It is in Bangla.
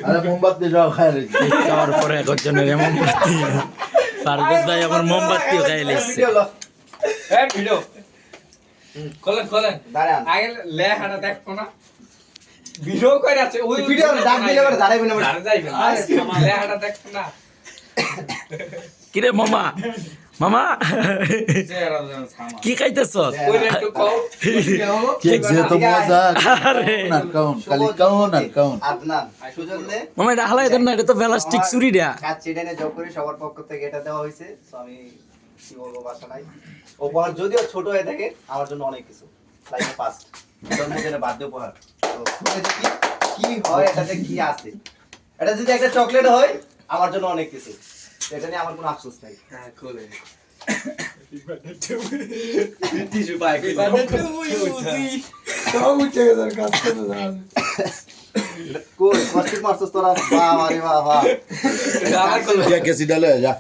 আরে মোমবাতি যাও খাই রে খাওয়ার পরে একজনের মোমবাতি ফারগুস ভাই আমার মোমবাতিও খাই লেছে ভিডিও খোলেন দাঁড়ান আগে লেখাটা দেখো না ভিডিও কইরা আছে ওই ভিডিও ডাক দিলে করে দাঁড়াইবে না দাঁড়া যাইবে না লেখাটা দেখো না কিরে মামা মামা কি খাইতেছ ওই একটু কও কেক যে তো মজা আরে না কাউন খালি কাউন আর কাউন আদনান সুযোগ দে মামা এটা হালাই দেন না এটা তো প্লাস্টিক চুরি দেয়া কাজ চিডেনে জব করি সবার পক্ষ থেকে এটা দেওয়া হয়েছে সো আমি কি বলবো বাসা নাই উপহার যদিও ছোট হয়ে থাকে আমার জন্য অনেক কিছু লাইফে ফার্স্ট জন্মদিনে বার্থডে উপহার তো খুলে দেখি কি হয় এটাতে কি আছে এটা যদি একটা চকলেট হয় আমার জন্য অনেক কিছু এটা নিয়ে আমার কোনো আফসোস নাই হ্যাঁ খোলে টিস্যু পাই কই কষ্ট মারছস তোরা বাবা রে বাবা আমার খোলো কেক এসি ডালে যা